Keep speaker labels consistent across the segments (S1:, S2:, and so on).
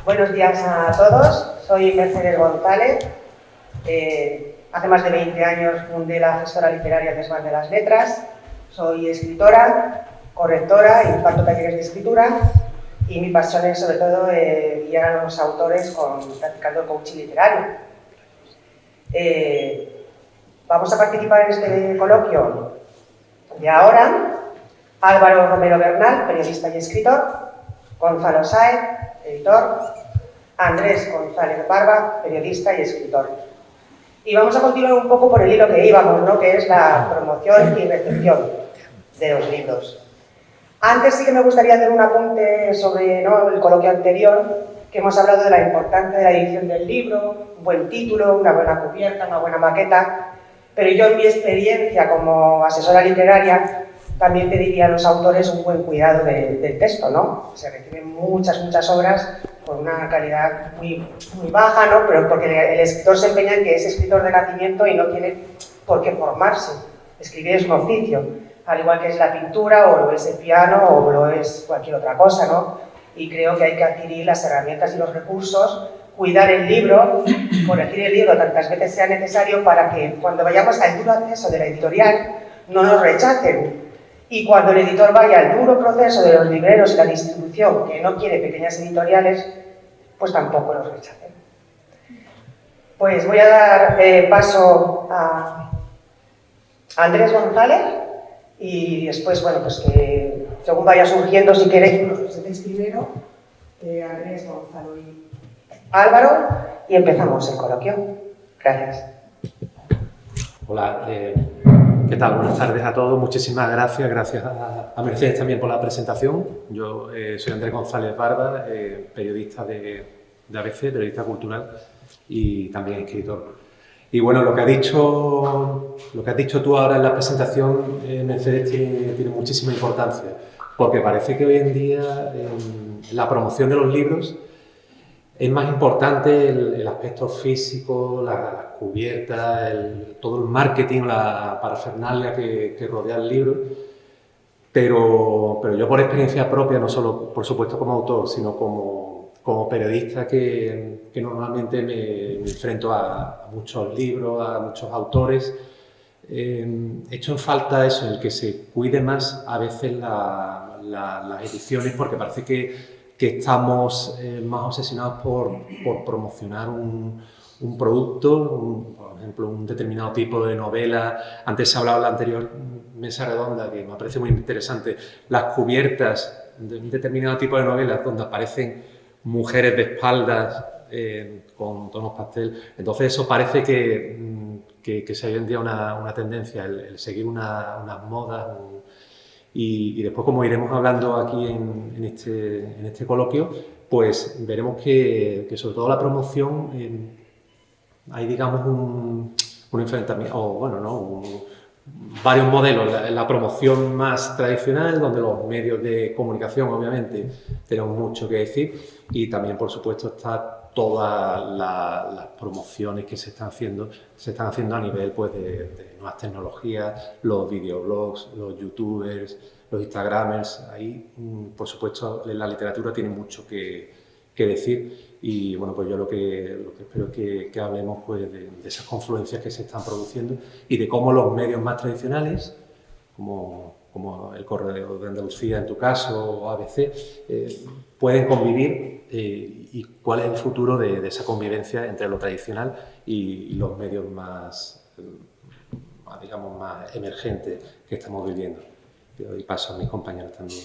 S1: Buenos días a todos, soy Mercedes González. Hace más de 20 años fundé la gestora literaria Desván de las Letras. Soy escritora, correctora, imparto talleres de escritura y mi pasión es sobre todo guiar a los autores practicando el coaching literario. Vamos a participar en este coloquio de ahora Álvaro Romero Bernal, periodista y escritor, Gonzalo Sáez, editor, Andrés González Barba, periodista y escritor. Y vamos a continuar un poco por el hilo que íbamos, ¿no? Que es la promoción y recepción de los libros. Antes sí que me gustaría hacer un apunte sobre el coloquio anterior, que hemos hablado de la importancia de la edición del libro, un buen título, una buena cubierta, una buena maqueta, pero yo en mi experiencia como asesora literaria también pediría a los autores un buen cuidado del texto, ¿no? Se reciben muchas obras con una calidad muy baja, ¿no? Pero porque el escritor se empeña en que es escritor de nacimiento y no tiene por qué formarse. Escribir es un oficio, al igual que es la pintura, o lo es el piano, o lo es cualquier otra cosa, ¿no? Y creo que hay que adquirir las herramientas y los recursos, cuidar el libro, corregir el libro tantas veces sea necesario para que cuando vayamos al duro acceso de la editorial no nos rechacen. Y cuando el editor vaya al duro proceso de los libreros y la distribución, que no quiere pequeñas editoriales, pues tampoco los rechacen. Pues voy a dar paso a Andrés González y después, bueno, pues que según vaya surgiendo, si queréis, los presentéis primero, Andrés, Gonzalo y Álvaro, y empezamos el coloquio. Gracias.
S2: Hola, ¿qué tal? Buenas tardes a todos. Muchísimas gracias. Gracias a Mercedes también por la presentación. Yo soy Andrés González Barba, periodista de ABC, periodista cultural y también escritor. Y bueno, lo que has dicho tú ahora en la presentación, Mercedes, tiene muchísima importancia, porque parece que hoy en día la promoción de los libros es más importante el aspecto físico, las cubiertas, todo el marketing, la parafernalia que rodea el libro, pero yo por experiencia propia, no solo por supuesto como autor, sino como periodista que normalmente me enfrento a muchos libros, a muchos autores, echo en falta eso, el que se cuide más a veces las ediciones, porque parece que estamos más obsesionados por promocionar un producto, por ejemplo, un determinado tipo de novela. Antes se hablaba en la anterior mesa redonda, que me parece muy interesante, las cubiertas de un determinado tipo de novelas donde aparecen mujeres de espaldas con tonos pastel. Entonces eso parece que se hoy en día una tendencia, el seguir unas modas. Y después, como iremos hablando aquí en este coloquio, pues veremos que sobre todo la promoción hay, digamos, un enfrentamiento, o bueno, ¿no? Varios modelos. La promoción más tradicional, donde los medios de comunicación, obviamente, tenemos mucho que decir, y también, por supuesto, está todas las promociones que se están haciendo a nivel, pues, de nuevas tecnologías, los videoblogs, los youtubers, los instagramers. Ahí, por supuesto, la literatura tiene mucho que decir, y bueno, pues yo lo que espero que hablemos, pues, de esas confluencias que se están produciendo y de cómo los medios más tradicionales, como el Correo de Andalucía en tu caso, o ABC, pueden convivir, y cuál es el futuro de esa convivencia entre lo tradicional y los medios más, digamos, más emergentes que estamos viviendo. Yo doy paso a mis compañeros también.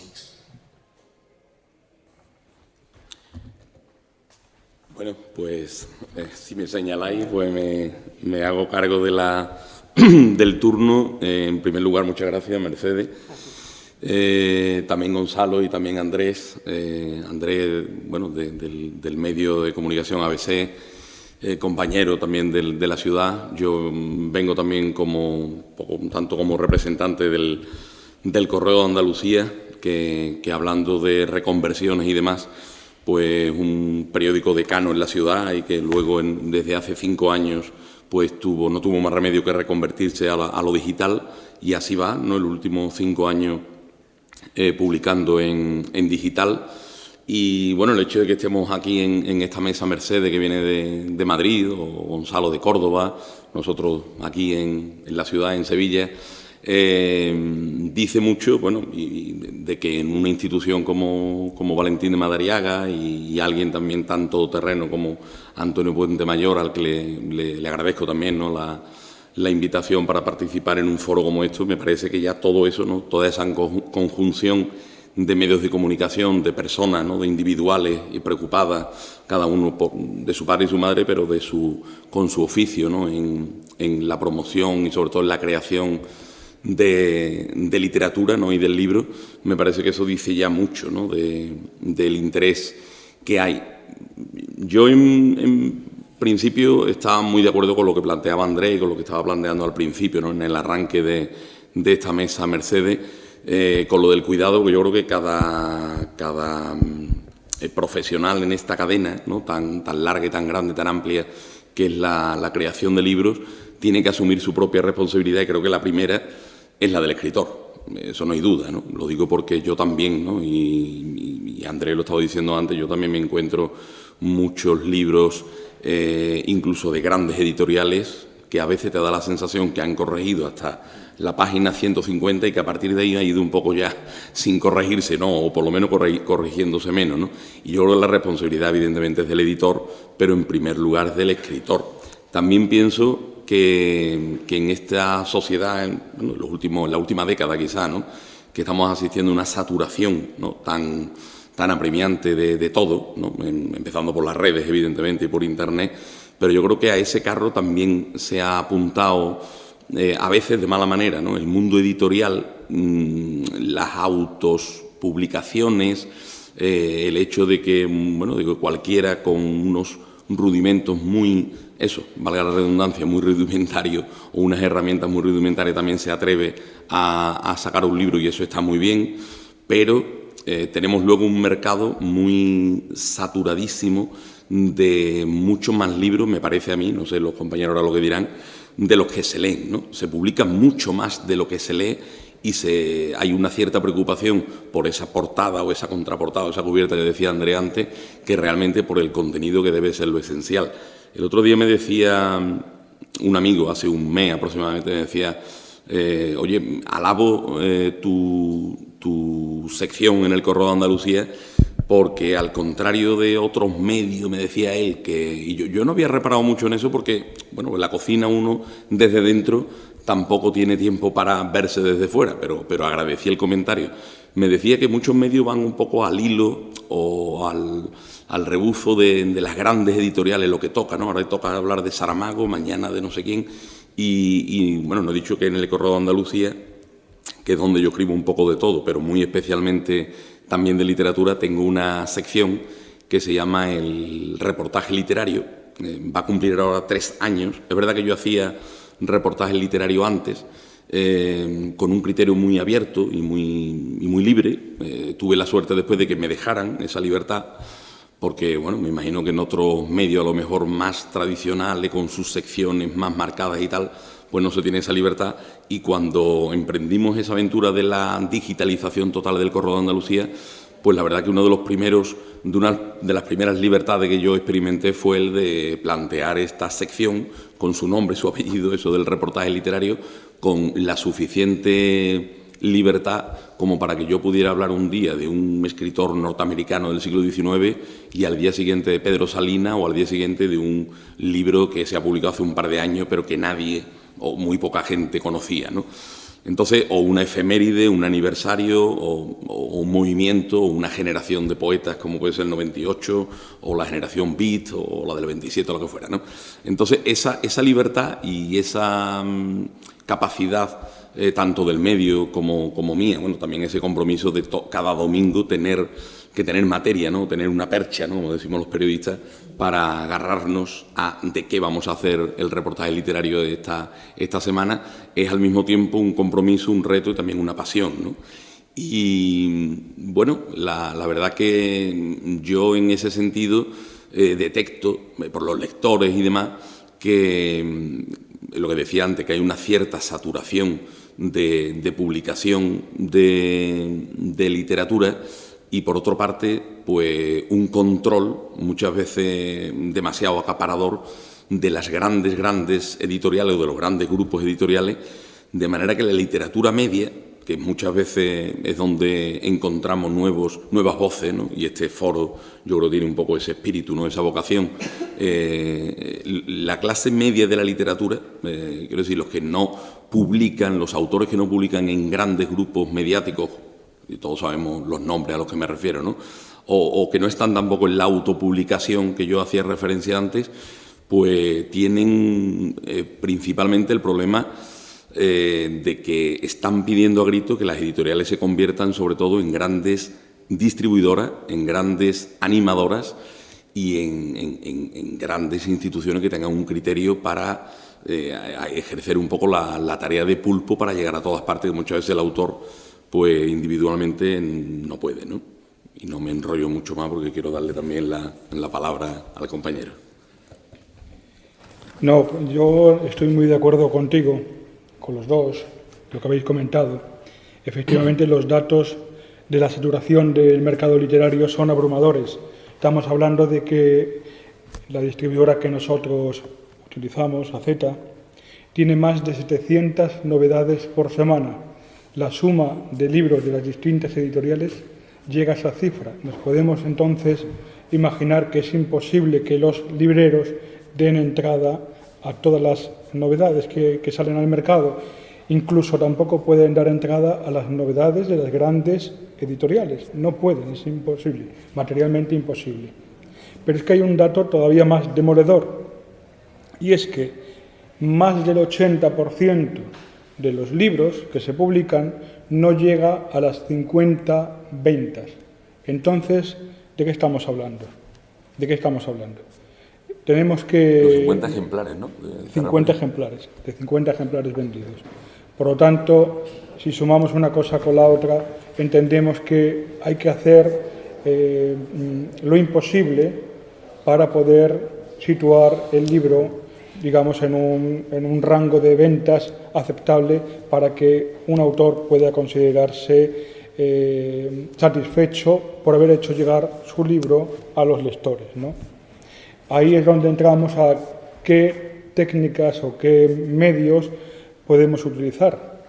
S3: Bueno, pues si me señaláis, pues me hago cargo del turno. En primer lugar, muchas gracias, Mercedes. También Gonzalo y también Andrés. Andrés, bueno, del medio de comunicación ABC, compañero también de la ciudad. Yo vengo también tanto como representante del Correo de Andalucía, que hablando de reconversiones y demás, pues un periódico decano en la ciudad y que luego desde hace 5 años pues no tuvo más remedio que reconvertirse a lo digital, y así va, ¿no? Los últimos 5 años publicando en digital. Y bueno, el hecho de que estemos aquí en esta mesa Mercedes, que viene de Madrid, o Gonzalo de Córdoba, nosotros aquí en la ciudad, en Sevilla, dice mucho, bueno, de que en una institución como Valentín de Madariaga y alguien también tan todoterreno como Antonio Puente Mayor, al que le agradezco también, ¿no?, la invitación para participar en un foro como esto, me parece que ya todo eso, ¿no?, toda esa conjunción de medios de comunicación, de personas, ¿no?, de individuales y preocupadas, cada uno de su padre y su madre, pero con su oficio, ¿no?, en la promoción y sobre todo en la creación de literatura, ¿no?, y del libro. Me parece que eso dice ya mucho, ¿no?, del interés que hay. Yo en principio estaba muy de acuerdo con lo que planteaba Andrés y con lo que estaba planteando al principio, ¿no?, en el arranque de esta mesa Mercedes, con lo del cuidado, que yo creo que cada profesional en esta cadena, ¿no?, tan larga y tan grande, tan amplia, que es la creación de libros, tiene que asumir su propia responsabilidad, y creo que la primera es la del escritor. Eso no hay duda, ¿no? Lo digo porque yo también, ¿no?, y Andrés lo estaba diciendo antes, yo también me encuentro muchos libros, incluso de grandes editoriales, que a veces te da la sensación que han corregido hasta la página 150 y que a partir de ahí ha ido un poco ya sin corregirse, ¿no?, o por lo menos corrigiéndose menos, ¿no? Y yo creo que la responsabilidad evidentemente es del editor, pero en primer lugar es del escritor. También pienso que en esta sociedad, bueno, en la última década quizá, ¿no?, que estamos asistiendo a una saturación, ¿no?, tan apremiante de todo, ¿no?, empezando por las redes evidentemente y por Internet, pero yo creo que a ese carro también se ha apuntado a veces de mala manera, ¿no?, el mundo editorial, las autopublicaciones, el hecho de que, bueno, de que cualquiera con unos rudimentos muy, valga la redundancia, muy rudimentarios, o unas herramientas muy rudimentarias, también se atreve a sacar un libro, y eso está muy bien, pero tenemos luego un mercado muy saturadísimo de muchos más libros, me parece a mí, no sé los compañeros ahora lo que dirán, de los que se leen, ¿no? Se publica mucho más de lo que se lee, y hay una cierta preocupación por esa portada o esa contraportada o esa cubierta que decía André antes, que realmente por el contenido, que debe ser lo esencial. El otro día me decía un amigo, hace un mes aproximadamente, me decía, oye, alabo tu sección en el Correo de Andalucía, porque al contrario de otros medios, me decía él, y yo no había reparado mucho en eso, porque, bueno, en la cocina uno desde dentro tampoco tiene tiempo para verse desde fuera, pero agradecí el comentario. Me decía que muchos medios van un poco al hilo o al rebufo de las grandes editoriales, lo que toca, ¿no? Ahora toca hablar de Saramago, mañana de no sé quién, y bueno, no he dicho que en el Correo de Andalucía, que es donde yo escribo un poco de todo, pero muy especialmente también de literatura, tengo una sección que se llama el reportaje literario. Va a cumplir ahora 3 años. Es verdad que yo hacía reportaje literario antes, con un criterio muy abierto y muy libre. Tuve la suerte después de que me dejaran esa libertad, porque, bueno, me imagino que en otros medios a lo mejor más tradicionales, con sus secciones más marcadas y tal, pues no se tiene esa libertad. Y cuando emprendimos esa aventura de la digitalización total del Correo de Andalucía, pues la verdad que una de las primeras libertades que yo experimenté fue el de plantear esta sección con su nombre, su apellido, eso del reportaje literario, con la suficiente libertad como para que yo pudiera hablar un día de un escritor norteamericano del siglo XIX y al día siguiente de Pedro Salinas, o al día siguiente de un libro que se ha publicado hace un par de años pero que nadie o muy poca gente conocía, ¿no? Entonces, o una efeméride, un aniversario, o un movimiento, o una generación de poetas como puede ser el 98, o la generación Beat, o la del 27, o lo que fuera, ¿no? Entonces, esa libertad y esa capacidad, tanto del medio como mía, bueno, también ese compromiso de cada domingo tener materia, ¿no?, tener una percha, ¿no?, como decimos los periodistas, para agarrarnos a de qué vamos a hacer el reportaje literario de esta semana, es al mismo tiempo un compromiso, un reto y también una pasión, ¿no? Y bueno, la verdad que yo en ese sentido detecto, por los lectores y demás, que lo que decía antes, que hay una cierta saturación de publicación de literatura, y, por otra parte, pues un control, muchas veces demasiado acaparador, de las grandes editoriales o de los grandes grupos editoriales, de manera que la literatura media, que muchas veces es donde encontramos nuevas voces, ¿no? Y este foro, yo creo, tiene un poco ese espíritu, ¿no? Esa vocación. La clase media de la literatura, quiero decir, los que no publican, los autores que no publican en grandes grupos mediáticos, y todos sabemos los nombres a los que me refiero, ¿no? O que no están tampoco en la autopublicación que yo hacía referencia antes, pues tienen principalmente el problema de que están pidiendo a grito que las editoriales se conviertan sobre todo en grandes distribuidoras, en grandes animadoras y en grandes instituciones que tengan un criterio para ejercer un poco la tarea de pulpo para llegar a todas partes, que muchas veces el autor pues individualmente no puede, ¿no? Y no me enrollo mucho más porque quiero darle también la palabra al compañero.
S4: No, yo estoy muy de acuerdo contigo, con los dos, lo que habéis comentado. Efectivamente, los datos de la saturación del mercado literario son abrumadores. Estamos hablando de que la distribuidora que nosotros utilizamos, AZ, tiene más de 700 novedades por semana. La suma de libros de las distintas editoriales llega a esa cifra. Nos podemos entonces imaginar que es imposible que los libreros den entrada a todas las novedades que salen al mercado. Incluso tampoco pueden dar entrada a las novedades de las grandes editoriales. No pueden, es imposible, materialmente imposible. Pero es que hay un dato todavía más demoledor, y es que más del 80% de los libros que se publican no llega a las 50 ventas. Entonces, ¿de qué estamos hablando? ¿De qué estamos hablando? Tenemos que...
S3: Los 50 ejemplares, ¿no?
S4: 50 ejemplares, de 50 ejemplares vendidos. Por lo tanto, si sumamos una cosa con la otra, entendemos que hay que hacer lo imposible para poder situar el libro, digamos, en un rango de ventas aceptable para que un autor pueda considerarse satisfecho por haber hecho llegar su libro a los lectores, ¿no? Ahí es donde entramos a qué técnicas o qué medios podemos utilizar.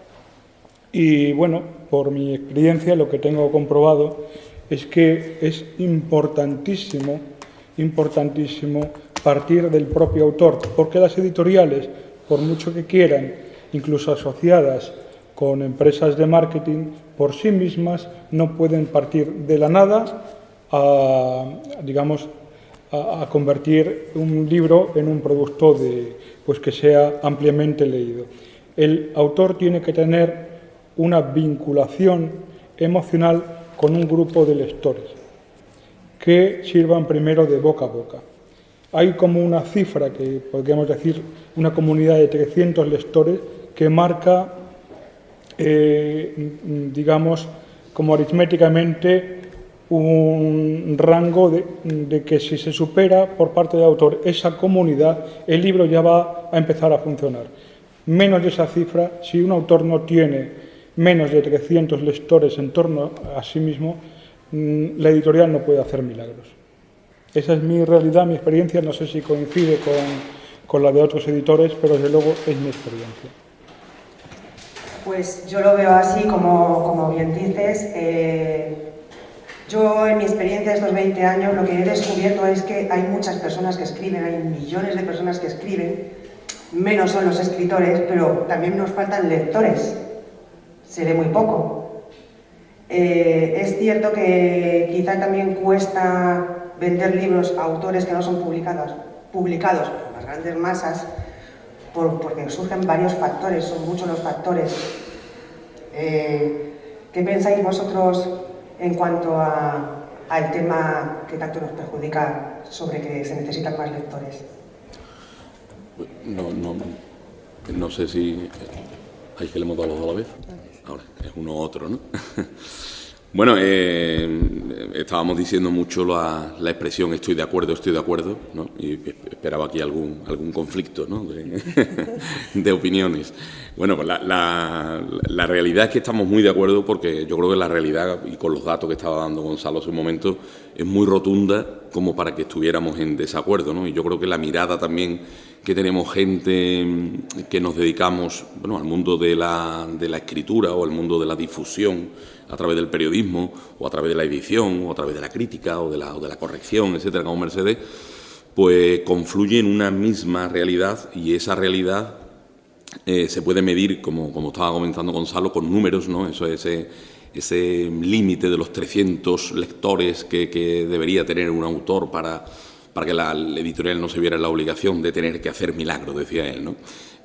S4: Y bueno, por mi experiencia, lo que tengo comprobado es que es importantísimo partir del propio autor, porque las editoriales, por mucho que quieran, incluso asociadas con empresas de marketing, por sí mismas no pueden partir de la nada a convertir un libro en un producto que sea ampliamente leído. El autor tiene que tener una vinculación emocional con un grupo de lectores que sirvan primero de boca a boca. Hay como una cifra, que podríamos decir una comunidad de 300 lectores, que marca, como aritméticamente, un rango de que si se supera por parte del autor esa comunidad, el libro ya va a empezar a funcionar. Menos de esa cifra, si un autor no tiene menos de 300 lectores en torno a sí mismo, la editorial no puede hacer milagros. Esa es mi realidad, mi experiencia, no sé si coincide con la de otros editores, pero desde luego es mi experiencia.
S1: Pues yo lo veo así, como bien dices. Yo, en mi experiencia de estos 20 años, lo que he descubierto es que hay muchas personas que escriben, hay millones de personas que escriben, menos son los escritores, pero también nos faltan lectores, se lee muy poco. Es cierto que quizá también cuesta vender libros a autores que no son publicados por las grandes masas, porque surgen varios factores, son muchos los factores. ¿Qué pensáis vosotros en cuanto al tema que tanto nos perjudica sobre que se necesitan más lectores?
S3: No sé si hay que le hemos dado los dos a la vez. Ahora, es uno u otro, ¿no? Bueno, estábamos diciendo mucho la expresión estoy de acuerdo, ¿no? Y esperaba aquí algún conflicto, ¿no? de opiniones. Bueno, pues la realidad es que estamos muy de acuerdo, porque yo creo que la realidad, y con los datos que estaba dando Gonzalo hace un momento, es muy rotunda como para que estuviéramos en desacuerdo, ¿no? Y yo creo que la mirada también que tenemos gente que nos dedicamos, bueno, al mundo de la escritura o al mundo de la difusión a través del periodismo o a través de la edición o a través de la crítica o de la corrección, etcétera, como Mercedes, pues confluye en una misma realidad, y esa realidad se puede medir, como estaba comentando Gonzalo, con números, ¿no? Eso es ese límite de los 300 lectores que debería tener un autor para que la editorial no se viera en la obligación de tener que hacer milagros, decía él, ¿no?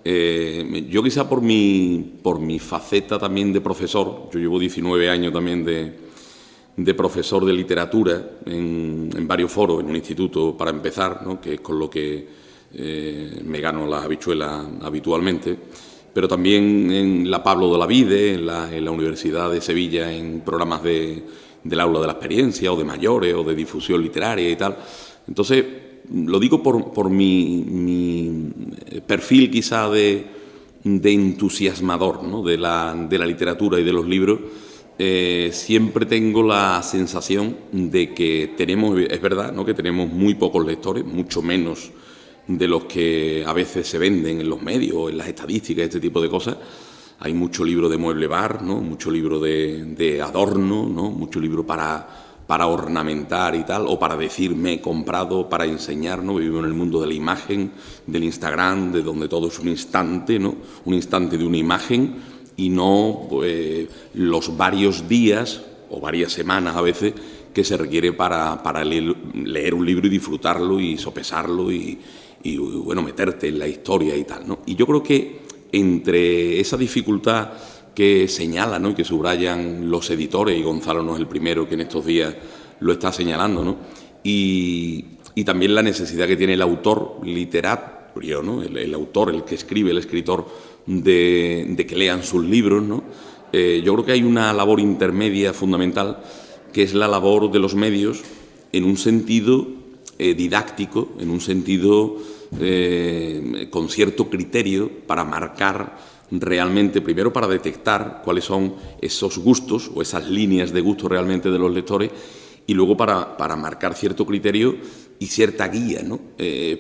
S3: Yo quizá por mi faceta también de profesor, yo llevo 19 años también de profesor de literatura en varios foros, en un instituto para empezar, ¿no? Que es con lo que me gano las habichuelas habitualmente, pero también en la Pablo de Olavide, en la Universidad de Sevilla, en programas del aula de la experiencia o de mayores o de difusión literaria y tal. Entonces, lo digo por mi perfil quizá de entusiasmador, ¿no? de la literatura y de los libros. Siempre tengo la sensación de que tenemos, es verdad, ¿no? que tenemos muy pocos lectores, mucho menos de los que a veces se venden en los medios, en las estadísticas, este tipo de cosas. Hay mucho libro de mueble bar, ¿no? Mucho libro de adorno, ¿no? Mucho libro para ornamentar y tal, o para decir me he comprado, para enseñar, ¿no? Vivimos en el mundo de la imagen, del Instagram, de donde todo es un instante, ¿no? Un instante de una imagen, y no pues, los varios días o varias semanas a veces que se requiere para leer un libro y disfrutarlo y sopesarlo y bueno, meterte en la historia y tal, ¿no? Y yo creo que entre esa dificultad que señalan, ¿no? y que subrayan los editores, y Gonzalo no es el primero que en estos días lo está señalando, ¿no? y también la necesidad que tiene el autor literario, ¿no? el autor, el que escribe, el escritor, de que lean sus libros, ¿no? Yo creo que hay una labor intermedia fundamental, que es la labor de los medios en un sentido didáctico, en un sentido con cierto criterio para marcar realmente, primero para detectar cuáles son esos gustos o esas líneas de gusto realmente de los lectores, y luego para marcar cierto criterio y cierta guía, ¿no?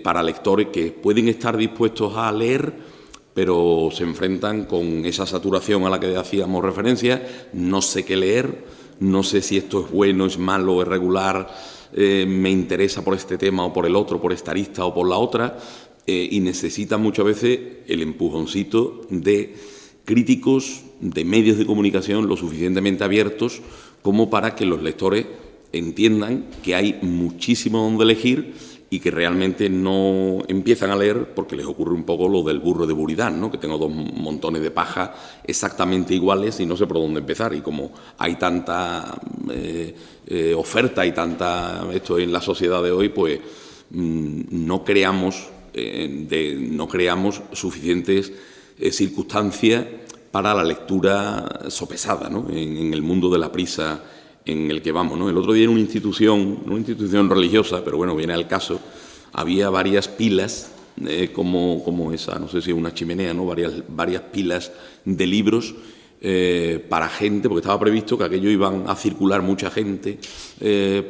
S3: Para lectores que pueden estar dispuestos a leer, pero se enfrentan con esa saturación a la que hacíamos referencia. No sé qué leer, no sé si esto es bueno, es malo, es regular, me interesa por este tema o por el otro, por esta arista o por la otra, y necesitan muchas veces el empujoncito de críticos, de medios de comunicación lo suficientemente abiertos como para que los lectores entiendan que hay muchísimo donde elegir y que realmente no empiezan a leer porque les ocurre un poco lo del burro de Buridán, ¿no? Que tengo dos montones de paja exactamente iguales y no sé por dónde empezar. Y como hay tanta oferta y tanta esto en la sociedad de hoy, pues no creamos suficientes circunstancias para la lectura sopesada, ¿no? En el mundo de la prisa en el que vamos, ¿no? El otro día en una institución religiosa, pero bueno, viene al caso, había varias pilas, como esa, no sé si es una chimenea, ¿no? Varias pilas de libros para gente, porque estaba previsto que aquello iban a circular mucha gente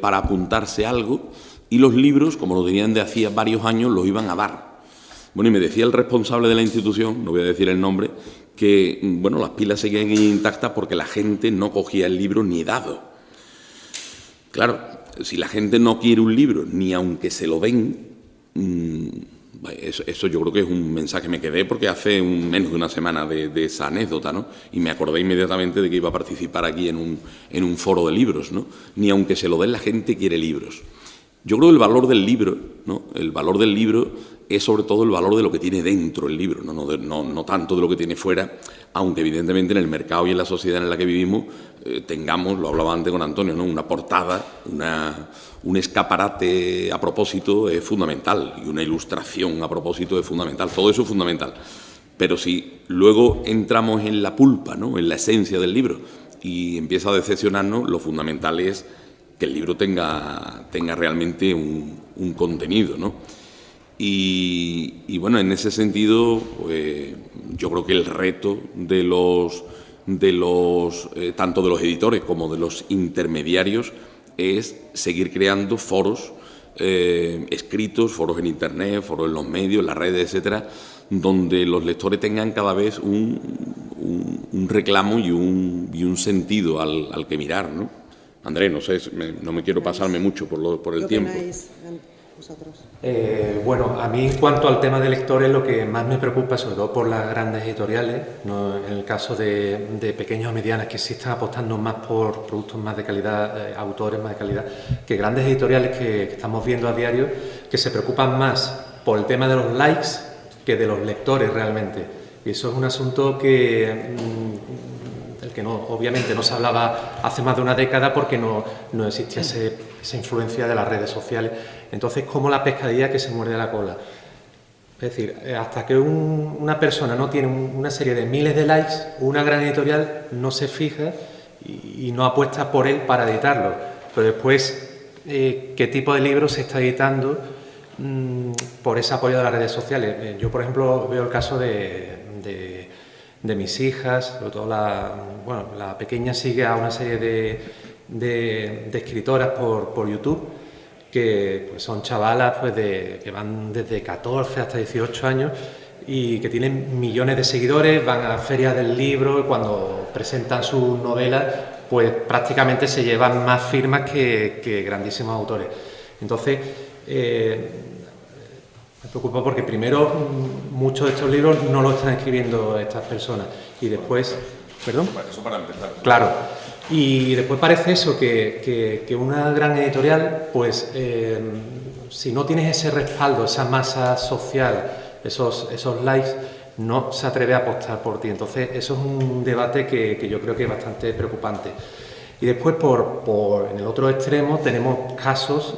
S3: para apuntarse algo, y los libros, como lo tenían de hacía varios años, los iban a dar. Bueno, y me decía el responsable de la institución, no voy a decir el nombre, que bueno, las pilas seguían intactas porque la gente no cogía el libro ni dado. Claro, si la gente no quiere un libro, ni aunque se lo den, eso yo creo que es un mensaje que me quedé porque hace menos de una semana de esa anécdota, ¿no? Y me acordé inmediatamente de que iba a participar aquí en un foro de libros, ¿no? Ni aunque se lo den, la gente quiere libros. Yo creo que el valor del libro, ¿no? El valor del libro es sobre todo el valor de lo que tiene dentro el libro, no tanto de lo que tiene fuera, aunque evidentemente en el mercado y en la sociedad en la que vivimos tengamos, lo hablaba antes con Antonio, ¿no? Una portada, un escaparate a propósito es fundamental, y una ilustración a propósito es fundamental, todo eso es fundamental. Pero si luego entramos en la pulpa, ¿no? En la esencia del libro, y empieza a decepcionarnos, lo fundamental es que el libro tenga realmente un contenido, ¿no? Y bueno, en ese sentido, yo creo que el reto de los tanto de los editores como de los intermediarios es seguir creando foros escritos, foros en Internet, foros en los medios, en las redes, etcétera, donde los lectores tengan cada vez un reclamo y un sentido al que mirar, ¿no? Andrés, no sé, no me quiero pasarme mucho por el tiempo.
S5: Vosotros.
S2: Bueno, a mí en cuanto al tema de lectores, lo que más me preocupa, sobre todo por las grandes editoriales, ¿no? En el caso de pequeñas o medianas que sí están apostando más por productos más de calidad, autores más de calidad, que grandes editoriales que estamos viendo a diario, que se preocupan más por el tema de los likes que de los lectores realmente. Y eso es un asunto del que obviamente no se hablaba hace más de una década porque no existía esa influencia de las redes sociales. Entonces, como la pescadilla que se muerde la cola. Es decir, hasta que una persona no tiene una serie de miles de likes, una gran editorial no se fija y no apuesta por él para editarlo. Pero después, ¿qué tipo de libro se está editando por ese apoyo de las redes sociales? Yo, por ejemplo, veo el caso de mis hijas, sobre todo la pequeña sigue a una serie de escritoras por YouTube, que pues, son chavalas pues, que van desde 14 hasta 18 años y que tienen millones de seguidores, van a ferias del libro y cuando presentan sus novelas pues prácticamente se llevan más firmas que grandísimos autores. Entonces, me preocupa porque primero muchos de estos libros no lo están escribiendo estas personas y después... ¿Perdón?
S3: Eso para empezar.
S2: Claro. Y después parece eso, que una gran editorial, pues si no tienes ese respaldo, esa masa social, esos likes, no se atreve a apostar por ti. Entonces eso es un debate que yo creo que es bastante preocupante. Y después en el otro extremo tenemos casos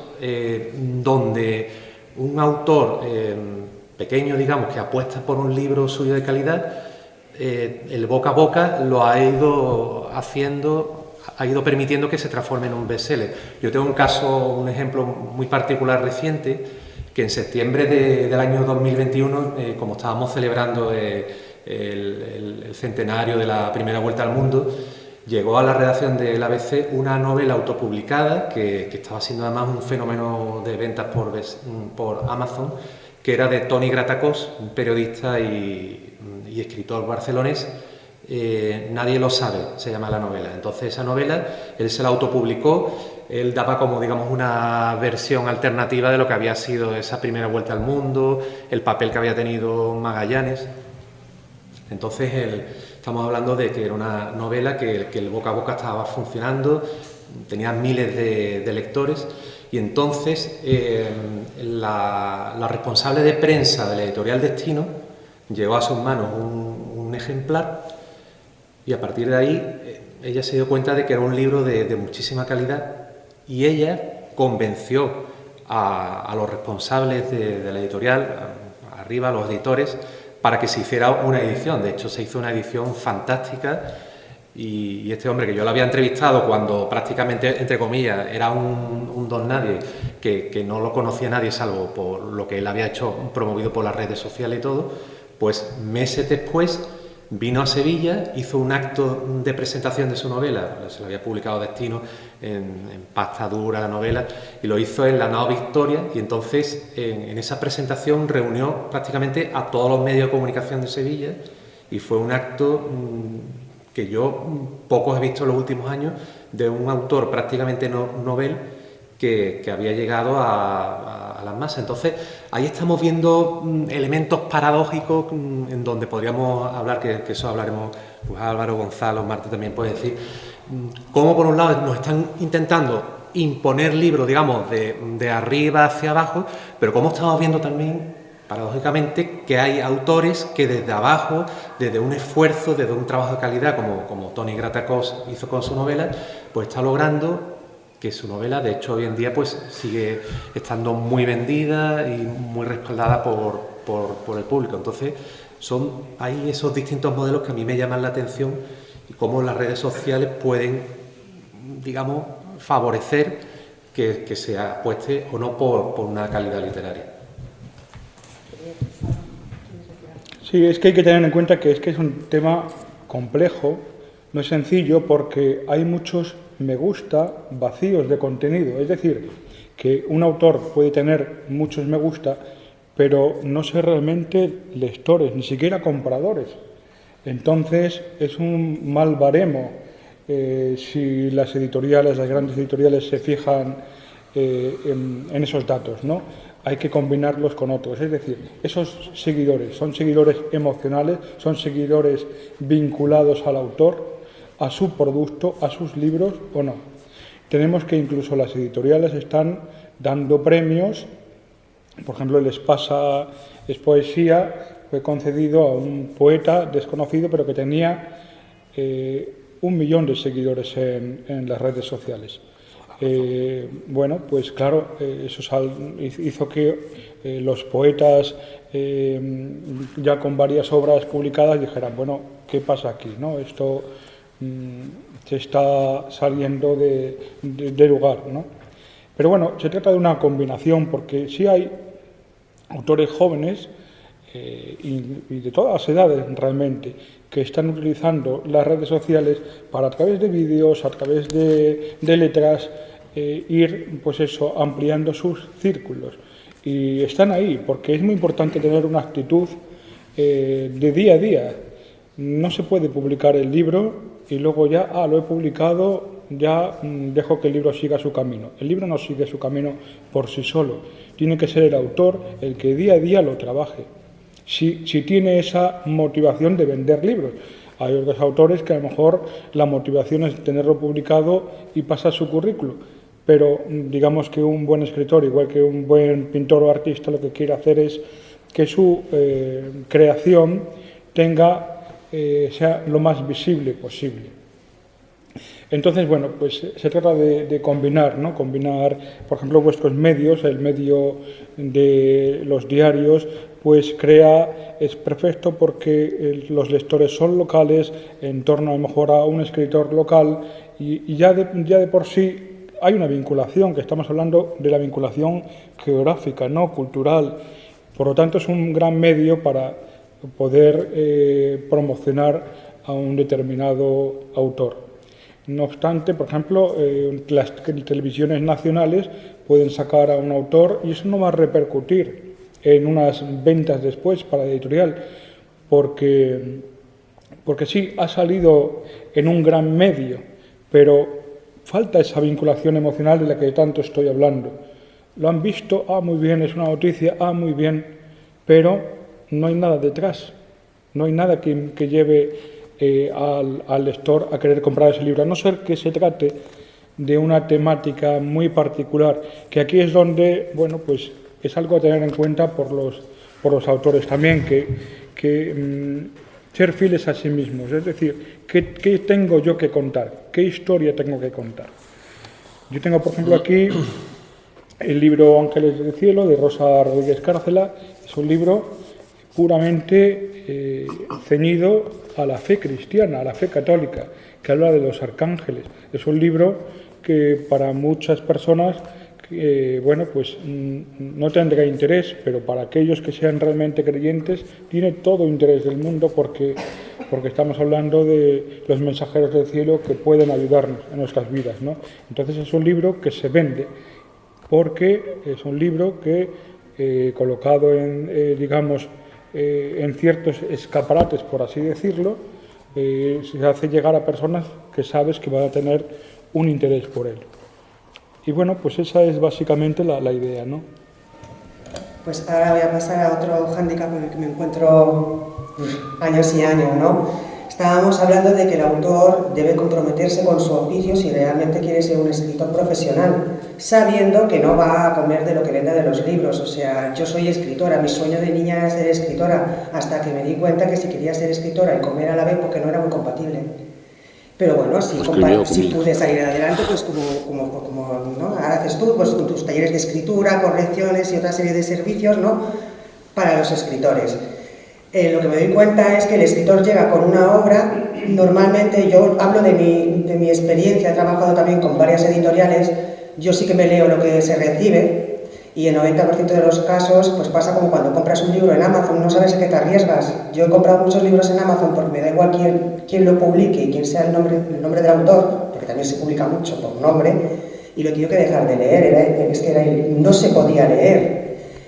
S2: donde un autor pequeño, digamos, que apuesta por un libro suyo de calidad, el boca a boca lo ha ido haciendo, ha ido permitiendo que se transforme en un bestseller. Yo tengo un ejemplo muy particular reciente, que en septiembre del año 2021, como estábamos celebrando el centenario de la primera vuelta al mundo, llegó a la redacción del ABC una novela autopublicada que estaba siendo además un fenómeno de ventas por Amazon, que era de Toni Gratacós, un periodista y escritor barcelonés. Nadie lo sabe, se llama la novela. Entonces esa novela él se la autopublicó, él daba como digamos una versión alternativa de lo que había sido esa primera vuelta al mundo, el papel que había tenido Magallanes. Entonces estamos hablando de que era una novela que el boca a boca estaba funcionando, tenía miles de lectores y entonces la responsable de prensa de la editorial Destino llegó a sus manos un ejemplar y a partir de ahí ella se dio cuenta de que era un libro de muchísima calidad y ella convenció a los responsables de la editorial, arriba a los editores, para que se hiciera una edición. De hecho, se hizo una edición fantástica y este hombre que yo lo había entrevistado cuando prácticamente, entre comillas, era un don nadie, que no lo conocía nadie salvo por lo que él había hecho, promovido por las redes sociales y todo, pues meses después vino a Sevilla, hizo un acto de presentación de su novela, se lo había publicado Destino en pasta dura la novela, y lo hizo en la Nao Victoria, y entonces en esa presentación reunió prácticamente a todos los medios de comunicación de Sevilla, y fue un acto que yo pocos he visto en los últimos años, de un autor prácticamente novel que había llegado a las masas. Entonces, ahí estamos viendo elementos paradójicos en donde podríamos hablar, que eso hablaremos, pues Álvaro, Gonzalo, Marta también puede decir, cómo por un lado nos están intentando imponer libros, digamos, de arriba hacia abajo, pero cómo estamos viendo también, paradójicamente, que hay autores que desde abajo, desde un esfuerzo, desde un trabajo de calidad, como Toni Gratacós hizo con su novela, pues está logrando que su novela, de hecho, hoy en día pues sigue estando muy vendida y muy respaldada por el público. Entonces, hay esos distintos modelos que a mí me llaman la atención y cómo las redes sociales pueden, digamos, favorecer que se apueste o no por una calidad literaria.
S4: Sí, es que hay que tener en cuenta que es un tema complejo, no es sencillo porque hay muchos me gusta vacíos de contenido. Es decir, que un autor puede tener muchos me gusta, pero no ser realmente lectores, ni siquiera compradores. Entonces es un mal baremo si las editoriales, las grandes editoriales se fijan en esos datos, ¿no? Hay que combinarlos con otros. Es decir, esos seguidores son seguidores emocionales, son seguidores vinculados al autor, a su producto, a sus libros o no. Tenemos que incluso las editoriales están dando premios. Por ejemplo, el Espasa es Poesía fue concedido a un poeta desconocido, pero que tenía 1 millón de seguidores en las redes sociales. Bueno, pues claro, eso hizo que los poetas ya con varias obras publicadas dijeran, bueno, ¿qué pasa aquí, no? Esto se está saliendo de lugar, ¿no? Pero bueno, se trata de una combinación, porque sí hay autores jóvenes y de todas las edades realmente que están utilizando las redes sociales para, a través de vídeos, a través de letras, ir, pues eso, ampliando sus círculos. Y están ahí, porque es muy importante tener una actitud de día a día. No se puede publicar el libro y luego ya, lo he publicado, ya dejo que el libro siga su camino. El libro no sigue su camino por sí solo. Tiene que ser el autor el que día a día lo trabaje. Si tiene esa motivación de vender libros. Hay otros autores que a lo mejor la motivación es tenerlo publicado y pasar su currículum. Pero digamos que un buen escritor, igual que un buen pintor o artista, lo que quiere hacer es que su creación sea lo más visible posible. Entonces, bueno, pues se trata de combinar, ¿no? Combinar, por ejemplo, vuestros medios, el medio de los diarios, pues es perfecto porque los lectores son locales, en torno a lo mejor a un escritor local, y ya de por sí hay una vinculación, que estamos hablando de la vinculación geográfica, no cultural. Por lo tanto, es un gran medio para poder promocionar a un determinado autor. No obstante, por ejemplo, las televisiones nacionales pueden sacar a un autor y eso no va a repercutir en unas ventas después para la editorial, porque sí, ha salido en un gran medio, pero falta esa vinculación emocional de la que tanto estoy hablando. Lo han visto, muy bien, es una noticia, muy bien, pero no hay nada detrás, no hay nada que lleve al lector a querer comprar ese libro, a no ser que se trate de una temática muy particular, que aquí es donde, bueno, pues es algo a tener en cuenta por los autores también, que ser fieles a sí mismos, es decir, ¿qué tengo yo que contar? ¿Qué historia tengo que contar? Yo tengo, por ejemplo, aquí el libro Ángeles del Cielo, de Rosa Rodríguez Cárcela. Es un libro puramente ceñido a la fe cristiana, a la fe católica, que habla de los arcángeles. Es un libro que para muchas personas, bueno, pues no tendrá interés, pero para aquellos que sean realmente creyentes, tiene todo interés del mundo porque estamos hablando de los mensajeros del cielo que pueden ayudarnos en nuestras vidas, ¿no? Entonces es un libro que se vende porque es un libro que colocado digamos, en ciertos escaparates, por así decirlo, se hace llegar a personas que sabes que van a tener un interés por él. Y bueno, pues esa es básicamente la idea, ¿no?
S1: Pues ahora voy a pasar a otro hándicap en el que me encuentro años y años, ¿no? Estábamos hablando de que el autor debe comprometerse con su oficio si realmente quiere ser un escritor profesional, sabiendo que no va a comer de lo que venda de los libros. O sea, yo soy escritora, mi sueño de niña era ser escritora, hasta que me di cuenta que si quería ser escritora y comer a la vez, porque no era muy compatible. Pero bueno, si pude salir adelante, pues como ¿no? Ahora haces tú, pues con tus talleres de escritura, correcciones y otra serie de servicios, ¿no? Para los escritores. Lo que me doy cuenta es que el escritor llega con una obra, normalmente yo hablo de mi experiencia, he trabajado también con varias editoriales, yo sí que me leo lo que se recibe y en 90% de los casos pues pasa como cuando compras un libro en Amazon, no sabes a qué te arriesgas. Yo he comprado muchos libros en Amazon porque me da igual quién lo publique y quién sea el nombre del autor, porque también se publica mucho por nombre, y lo he tenido que dejar de leer, no se podía leer.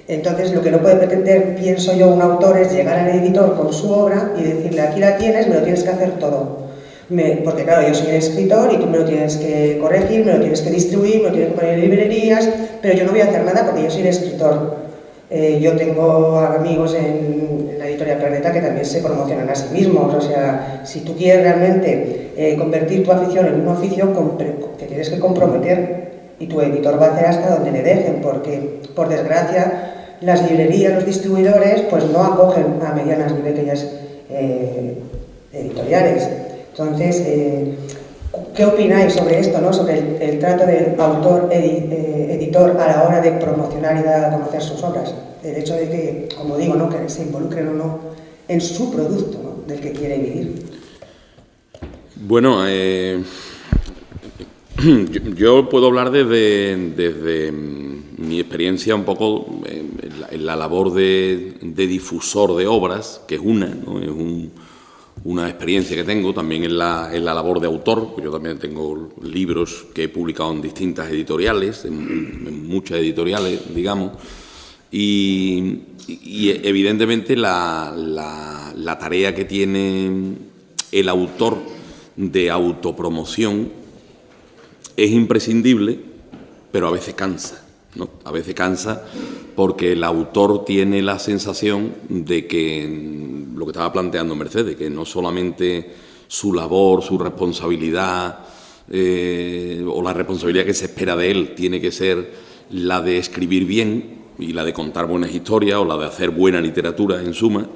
S1: Entonces, lo que no puede pretender, pienso yo, un autor es llegar al editor con su obra y decirle, aquí la tienes, me lo tienes que hacer todo. Porque claro, yo soy el escritor y tú me lo tienes que corregir, me lo tienes que distribuir, me lo tienes que poner en librerías, pero yo no voy a hacer nada porque yo soy el escritor. Yo tengo amigos en la editorial Planeta que también se promocionan a sí mismos. O sea, si tú quieres realmente convertir tu afición en un oficio, te tienes que comprometer y tu editor va a hacer hasta donde le dejen, porque, por desgracia, las librerías, los distribuidores, pues no acogen a medianas ni pequeñas editoriales. Entonces, ¿qué opináis sobre esto, ¿no? Sobre el trato del autor-editor a la hora de promocionar y dar a conocer sus obras? El hecho de que, como digo, ¿no? Que se involucren o no en su producto, ¿no? Del que quiere vivir.
S3: Bueno, yo puedo hablar desde mi experiencia un poco en la labor de difusor de obras, que es una, ¿no? Es una experiencia que tengo también en la labor de autor, pues yo también tengo libros que he publicado en distintas editoriales, en muchas editoriales, digamos, y evidentemente la tarea que tiene el autor de autopromoción es imprescindible, pero a veces cansa, ¿no? A veces cansa porque el autor tiene la sensación de que, lo que estaba planteando Mercedes, que no solamente su labor, su responsabilidad o la responsabilidad que se espera de él tiene que ser la de escribir bien y la de contar buenas historias o la de hacer buena literatura, en suma,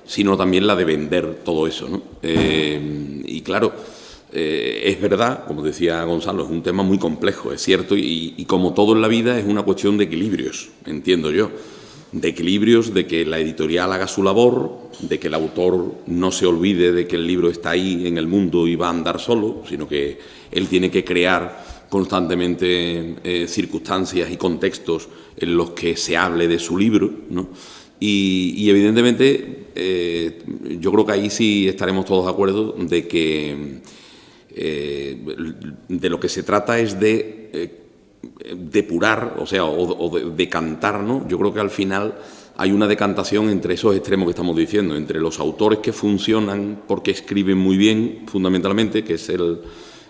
S3: sino también la de vender todo eso, ¿no? Y claro, es verdad, como decía Gonzalo, es un tema muy complejo, es cierto, y como todo en la vida es una cuestión de equilibrios, entiendo yo. De equilibrios, de que la editorial haga su labor, de que el autor no se olvide de que el libro está ahí en el mundo y va a andar solo, sino que él tiene que crear constantemente circunstancias y contextos en los que se hable de su libro, ¿no? Y evidentemente yo creo que ahí sí estaremos todos de acuerdo de que de lo que se trata es de depurar, o sea, o de decantar, ¿no? Yo creo que al final hay una decantación entre esos extremos que estamos diciendo, entre los autores que funcionan porque escriben muy bien, fundamentalmente, que es el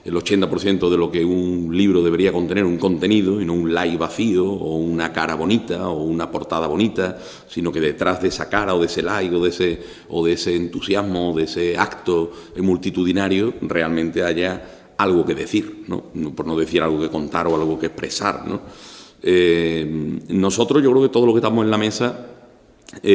S3: 80% de lo que un libro debería contener, un contenido, y no un like vacío, o una cara bonita, o una portada bonita, sino que detrás de esa cara, o de ese like, o de ese entusiasmo, o de ese acto multitudinario, realmente haya algo que decir, ¿no? Por no decir algo que contar o algo que expresar, ¿no? Nosotros, yo creo que todos los que estamos en la mesa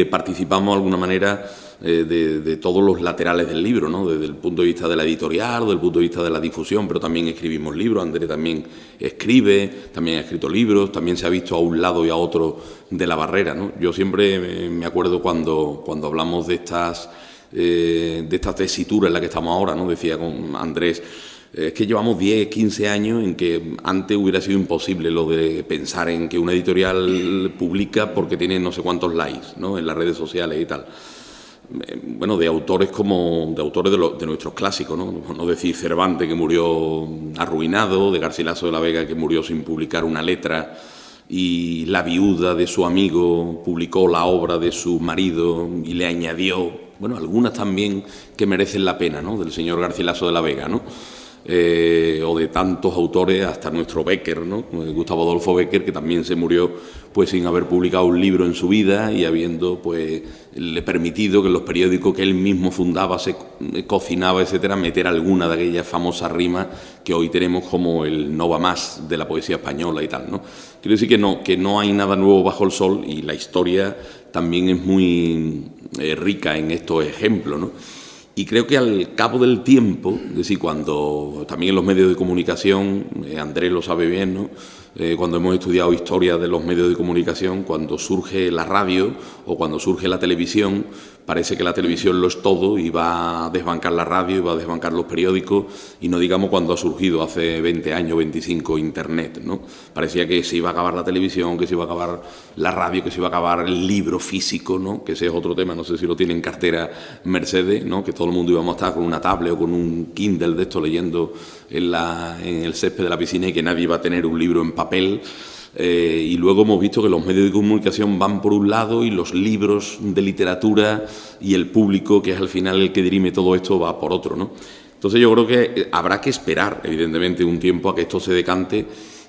S3: participamos de alguna manera de todos los laterales del libro, ¿no? Desde el punto de vista de la editorial, desde el punto de vista de la difusión, pero también escribimos libros. Andrés también escribe, también ha escrito libros, también se ha visto a un lado y a otro de la barrera, ¿no? Yo siempre me acuerdo cuando hablamos de esta tesitura en la que estamos ahora, ¿no? Decía con Andrés, es que llevamos 10, 15 años en que antes hubiera sido imposible lo de pensar en que una editorial publica porque tiene no sé cuántos likes, ¿no? En las redes sociales y tal. Bueno, de autores de nuestros clásicos, ¿no? No decir Cervantes, que murió arruinado, de Garcilaso de la Vega, que murió sin publicar una letra, y la viuda de su amigo publicó la obra de su marido y le añadió, bueno, algunas también que merecen la pena, ¿no? Del señor Garcilaso de la Vega, ¿no? O de tantos autores, hasta nuestro Bécquer, ¿no? Gustavo Adolfo Bécquer, que también se murió pues sin haber publicado un libro en su vida y habiendo pues le permitido que en los periódicos que él mismo fundaba, se cocinaba, etcétera, meter alguna de aquellas famosas rimas que hoy tenemos como el no va más de la poesía española y tal, ¿no? Quiero decir que no hay nada nuevo bajo el sol, y la historia también es muy rica en estos ejemplos, ¿no? Y creo que al cabo del tiempo, es decir, cuando también en los medios de comunicación, Andrés lo sabe bien, ¿no? cuando hemos estudiado historia de los medios de comunicación, cuando surge la radio o cuando surge la televisión, parece que la televisión lo es todo y va a desbancar la radio y va a desbancar los periódicos, y no digamos cuando ha surgido hace 20 años, 25, Internet, ¿no? Parecía que se iba a acabar la televisión, que se iba a acabar la radio, que se iba a acabar el libro físico, ¿no? Que ese es otro tema, no sé si lo tiene en cartera Mercedes, ¿no? Que todo el mundo íbamos a estar con una tablet o con un Kindle de esto leyendo en el césped de la piscina y que nadie iba a tener un libro en papel. Y luego hemos visto que los medios de comunicación van por un lado y los libros de literatura y el público, que es al final el que dirime todo esto, va por otro, ¿no? Entonces yo creo que habrá que esperar, evidentemente, un tiempo a que esto se decante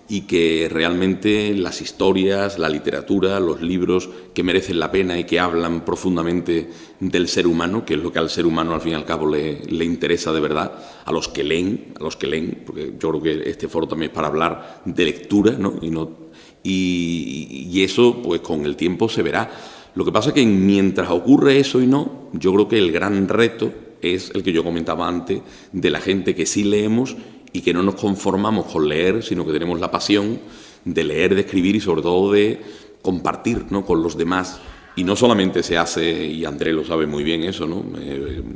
S3: y que realmente las historias, la literatura, los libros que merecen la pena y que hablan profundamente del ser humano, que es lo que al ser humano al fin y al cabo le interesa de verdad, a los que leen, porque yo creo que este foro también es para hablar de lectura, ¿no? Y eso, pues con el tiempo se verá. Lo que pasa es que mientras ocurre eso y no, yo creo que el gran reto es el que yo comentaba antes, de la gente que sí leemos y que no nos conformamos con leer, sino que tenemos la pasión de leer, de escribir y sobre todo de compartir, ¿no?, con los demás. Y no solamente se hace, y Andrés lo sabe muy bien eso, ¿no?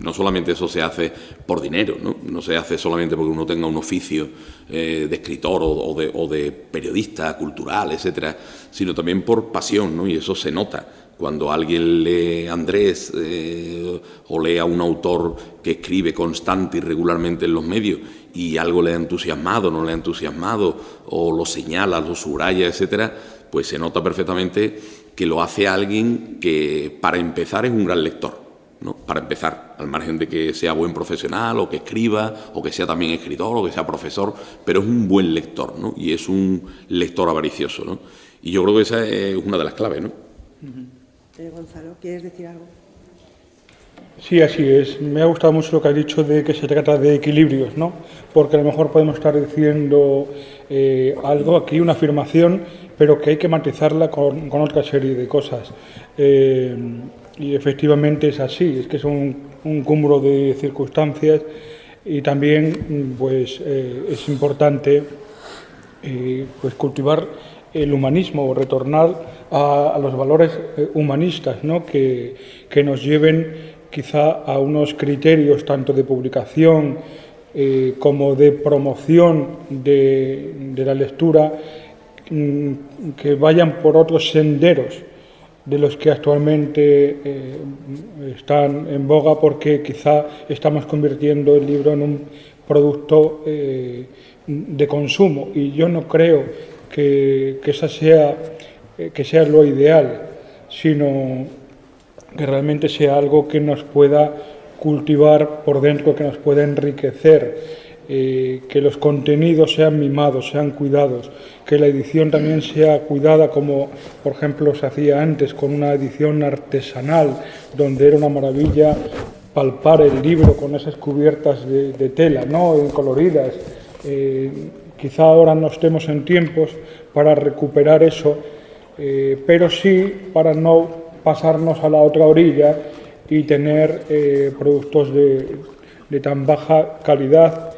S3: No solamente eso se hace por dinero, ¿no? No se hace solamente porque uno tenga un oficio de escritor o de periodista cultural, etcétera, sino también por pasión, ¿no? Y eso se nota. Cuando alguien lee a Andrés o lee a un autor que escribe constante y regularmente en los medios y algo le ha entusiasmado, no le ha entusiasmado, o lo señala, lo subraya, etcétera, pues se nota perfectamente que lo hace alguien que, para empezar, es un gran lector, ¿no? Para empezar, al margen de que sea buen profesional o que escriba o que sea también escritor o que sea profesor, pero es un buen lector, ¿no? Y es un lector avaricioso, ¿no? Y yo creo que esa es una de las claves, ¿no?
S5: Gonzalo, ¿quieres decir algo?
S4: Sí, así es. Me ha gustado mucho lo que has dicho de que se trata de equilibrios, ¿no? Porque a lo mejor podemos estar diciendo algo aquí, una afirmación, pero que hay que matizarla con otra serie de cosas. Y efectivamente es así, es que es un cúmulo de circunstancias y también pues, es importante pues, cultivar el humanismo o retornar a los valores humanistas, ¿no? que nos lleven quizá a unos criterios tanto de publicación como de promoción de la lectura que vayan por otros senderos de los que actualmente están en boga, porque quizá estamos convirtiendo el libro en un producto de consumo, y yo no creo que sea lo ideal, sino que realmente sea algo que nos pueda cultivar por dentro, que nos pueda enriquecer, que los contenidos sean mimados, sean cuidados, que la edición también sea cuidada, como por ejemplo se hacía antes con una edición artesanal, donde era una maravilla palpar el libro con esas cubiertas de tela, ¿no?, coloridas. Quizá ahora no estemos en tiempos para recuperar eso, pero sí para no pasarnos a la otra orilla y tener productos de tan baja calidad,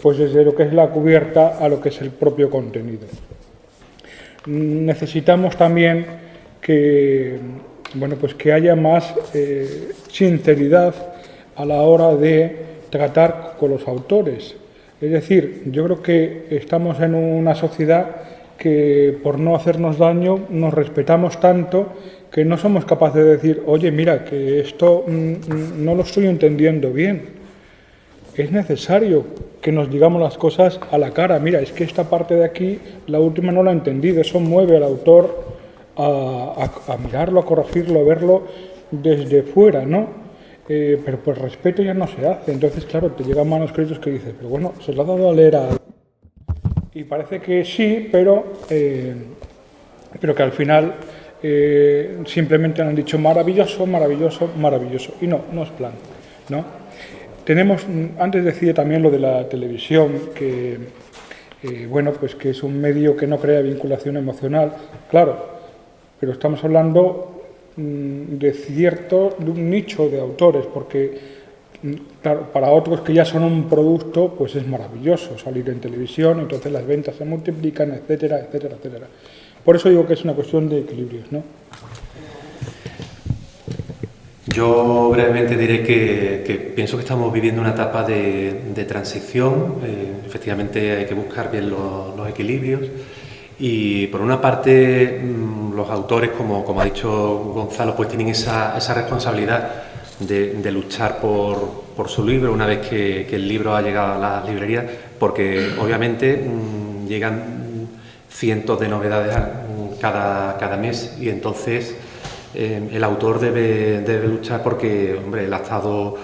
S4: pues desde lo que es la cubierta a lo que es el propio contenido. Necesitamos también que, bueno, pues que haya más sinceridad a la hora de tratar con los autores. Es decir, yo creo que estamos en una sociedad que, por no hacernos daño, nos respetamos tanto que no somos capaces de decir, oye, mira, que esto no lo estoy entendiendo bien. Es necesario que nos digamos las cosas a la cara. Mira, es que esta parte de aquí, la última no la he entendido. Eso mueve al autor a mirarlo, a corregirlo, a verlo desde fuera, ¿no? Pero por respeto ya no se hace. Entonces, claro, te llegan manuscritos que dices, pero bueno, se lo ha dado a leer a... Y parece que sí, pero que al final simplemente han dicho maravilloso, maravilloso, maravilloso. Y no es plan, ¿no? Tenemos, antes decía también lo de la televisión, que bueno, pues que es un medio que no crea vinculación emocional, claro, pero estamos hablando de un nicho de autores, porque Claro, para otros que ya son un producto, pues es maravilloso salir en televisión, entonces las ventas se multiplican, etcétera, etcétera, etcétera. Por eso digo que es una cuestión de equilibrios, ¿no?
S2: Yo brevemente diré que pienso que estamos viviendo una etapa de transición. Efectivamente hay que buscar bien los equilibrios y por una parte los autores, como ha dicho Gonzalo, pues tienen esa responsabilidad de luchar por su libro una vez que el libro ha llegado a las librerías, porque obviamente llegan cientos de novedades cada mes y entonces el autor debe luchar porque, hombre, él ha estado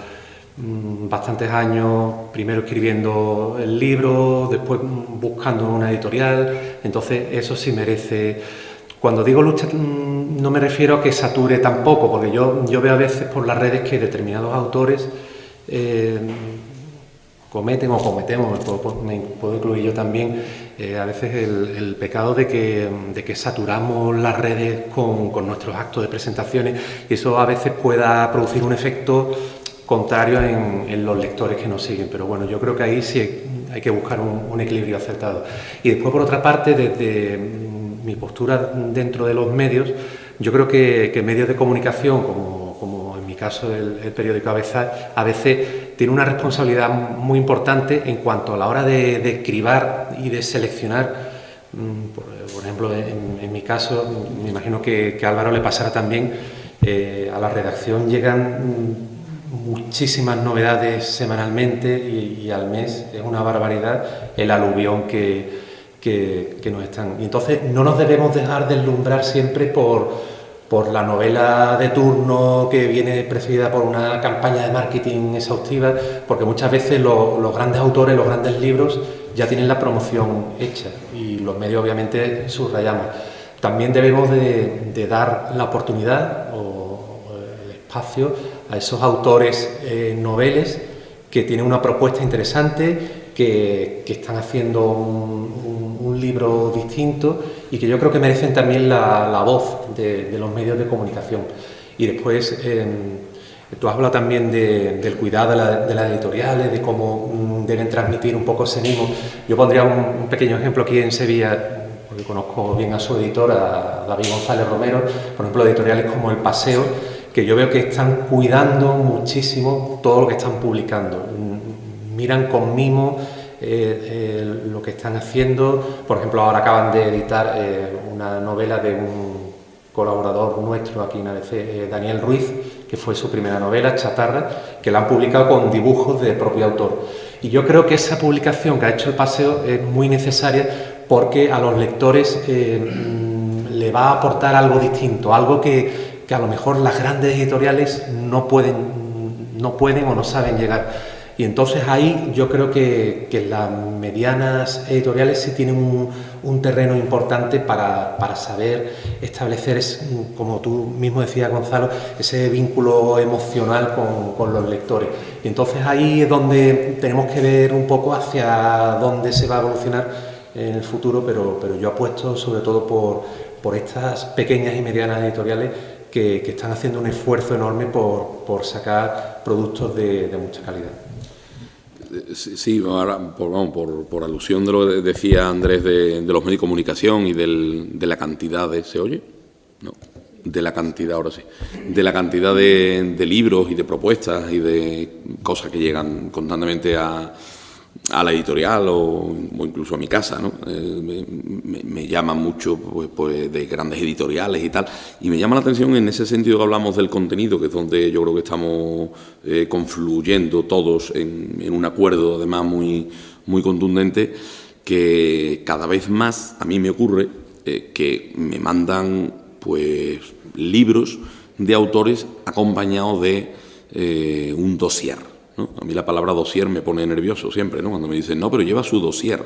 S2: bastantes años primero escribiendo el libro, después buscando una editorial, entonces eso sí merece. Cuando digo lucha no me refiero a que sature tampoco, porque yo veo a veces por las redes que determinados autores cometen o cometemos, me puedo incluir yo también, a veces el pecado de que saturamos las redes con nuestros actos de presentaciones y eso a veces pueda producir un efecto contrario en los lectores que nos siguen, pero bueno, yo creo que ahí sí hay que buscar un equilibrio acertado. Y después, por otra parte, desde mi postura dentro de los medios, yo creo que medios de comunicación, como en mi caso el periódico a veces tiene una responsabilidad muy importante en cuanto a la hora de cribar y de seleccionar. Por ejemplo, en mi caso, me imagino que a Álvaro le pasará también, a la redacción llegan muchísimas novedades semanalmente y al mes es una barbaridad el aluvión que nos están. Y entonces no nos debemos dejar deslumbrar siempre por la novela de turno que viene precedida por una campaña de marketing exhaustiva, porque muchas veces los grandes autores, los grandes libros ya tienen la promoción hecha y los medios obviamente subrayamos. También debemos de dar la oportunidad o el espacio a esos autores noveles que tienen una propuesta interesante, que están haciendo un libro distinto y que yo creo que merecen también la voz de los medios de comunicación. Y después, tú has hablado también del cuidado de las editoriales, de cómo deben transmitir un poco ese mismo. Yo pondría un pequeño ejemplo aquí en Sevilla, porque conozco bien a su editor, a David González Romero, por ejemplo, editoriales como El Paseo, que yo veo que están cuidando muchísimo todo lo que están publicando. Miran con mimo lo que están haciendo. Por ejemplo, ahora acaban de editar una novela de un colaborador nuestro aquí en ABC, Daniel Ruiz, que fue su primera novela, Chatarra, que la han publicado con dibujos de propio autor. Y yo creo que esa publicación que ha hecho El Paseo es muy necesaria porque a los lectores le va a aportar algo distinto, algo que a lo mejor las grandes editoriales no pueden o no saben llegar. Y entonces ahí yo creo que las medianas editoriales sí tienen un terreno importante para saber establecer, como tú mismo decías, Gonzalo, ese vínculo emocional con los lectores. Y entonces ahí es donde tenemos que ver un poco hacia dónde se va a evolucionar en el futuro, pero yo apuesto sobre todo por estas pequeñas y medianas editoriales que están haciendo un esfuerzo enorme por sacar productos de mucha calidad.
S3: Sí, ahora por alusión de lo que decía Andrés de los medios de comunicación y de la cantidad de... ¿Se oye? No, de la cantidad, ahora sí. De la cantidad de libros y de propuestas y de cosas que llegan constantemente a la editorial o incluso a mi casa, ¿no? Me llama mucho pues de grandes editoriales y tal, y me llama la atención en ese sentido que hablamos del contenido, que es donde yo creo que estamos confluyendo todos en un acuerdo además muy contundente, que cada vez más a mí me ocurre que me mandan pues libros de autores acompañados de un dossier, ¿no? A mí la palabra dossier me pone nervioso siempre, ¿no? Cuando me dicen, no, pero lleva su dossier.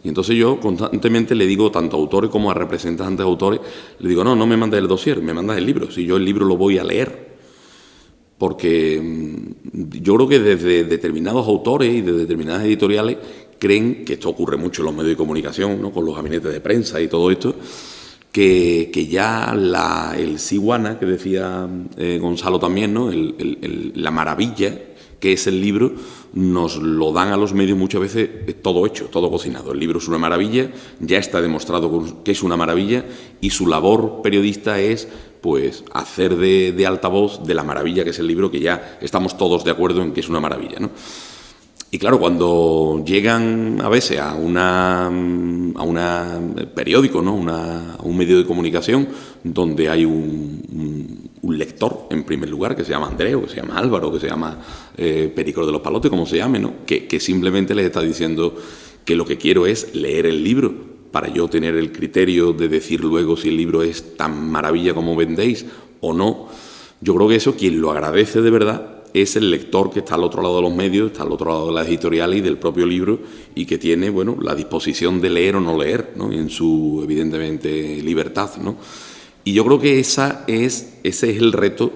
S3: Y entonces yo constantemente le digo, tanto a autores como a representantes de autores, le digo, no me mandes el dossier, me mandas el libro. Si yo el libro lo voy a leer. Porque yo creo que desde determinados autores y de determinadas editoriales creen, que esto ocurre mucho en los medios de comunicación, ¿no? Con los gabinetes de prensa y todo esto, que ya el Siwana, que decía Gonzalo también, ¿no? La maravilla qué es el libro, nos lo dan a los medios muchas veces todo hecho, todo cocinado. El libro es una maravilla, ya está demostrado que es una maravilla, y su labor periodista es pues hacer de altavoz de la maravilla que es el libro, que ya estamos todos de acuerdo en que es una maravilla, ¿no? Y claro, cuando llegan a veces a un periódico, ¿no? a un medio de comunicación donde hay un lector, en primer lugar, que se llama Andrés, o que se llama Álvaro, que se llama Perico de los Palotes, como se llame, ¿no? Que simplemente les está diciendo que lo que quiero es leer el libro para yo tener el criterio de decir luego si el libro es tan maravilla como vendéis o no. Yo creo que eso, quien lo agradece de verdad, es el lector que está al otro lado de los medios, está al otro lado de las editoriales y del propio libro, y que tiene, bueno, la disposición de leer o no leer, ¿no? En su, evidentemente, libertad, ¿no? Y yo creo que ese es el reto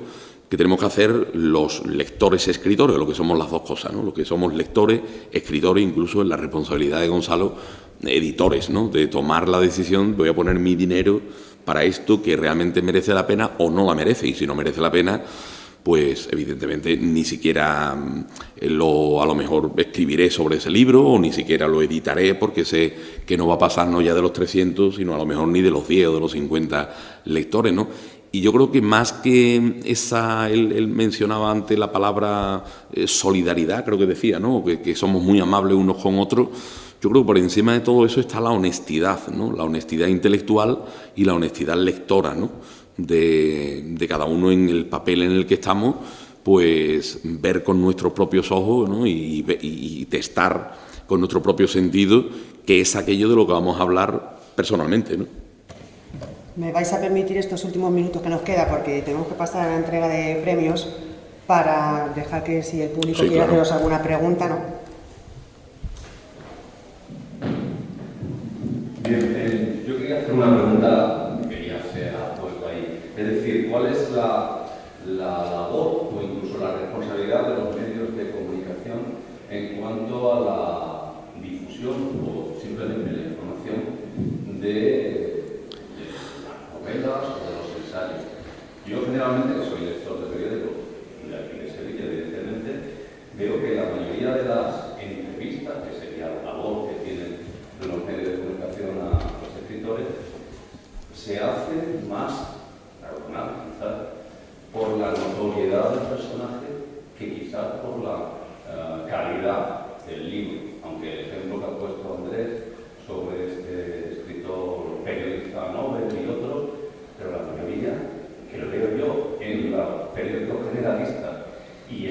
S3: que tenemos que hacer los lectores escritores, lo que somos las dos cosas, ¿no? Lo que somos lectores, escritores, incluso en la responsabilidad de Gonzalo, editores, ¿no? De tomar la decisión, voy a poner mi dinero para esto que realmente merece la pena o no la merece, y si no merece la pena, pues evidentemente ni siquiera a lo mejor escribiré sobre ese libro, o ni siquiera lo editaré, porque sé que no va a pasar no ya de los 300, sino a lo mejor ni de los 10 o de los 50 lectores, ¿no? Y yo creo que más que esa, él mencionaba antes la palabra solidaridad, creo que decía, ¿no? Que somos muy amables unos con otros. Yo creo que por encima de todo eso está la honestidad, ¿no? La honestidad intelectual y la honestidad lectora, ¿no? De cada uno en el papel en el que estamos, pues ver con nuestros propios ojos, ¿no? y testar con nuestro propio sentido qué es aquello de lo que vamos a hablar personalmente, ¿no?
S5: Me vais a permitir estos últimos minutos que nos queda, porque tenemos que pasar a la entrega de premios, para dejar que si el público quiere haceros alguna pregunta, ¿no?
S6: Bien, yo quería hacer una pregunta. Es decir, ¿cuál es la labor o incluso la responsabilidad de los medios de comunicación en cuanto a la difusión o simplemente la información de las novelas o de los ensayos? Yo generalmente, que soy lector de periódicos de aquí de Sevilla, evidentemente, veo que la mayoría de las entrevistas, que sería la labor que tienen los medios de comunicación a los escritores, se hacen más quizás por la notoriedad del personaje que quizás por la calidad del libro, aunque el ejemplo que ha puesto Andrés sobre este escritor periodista Nobel y otros, pero la mayoría, que lo veo yo en los periódicos generalistas y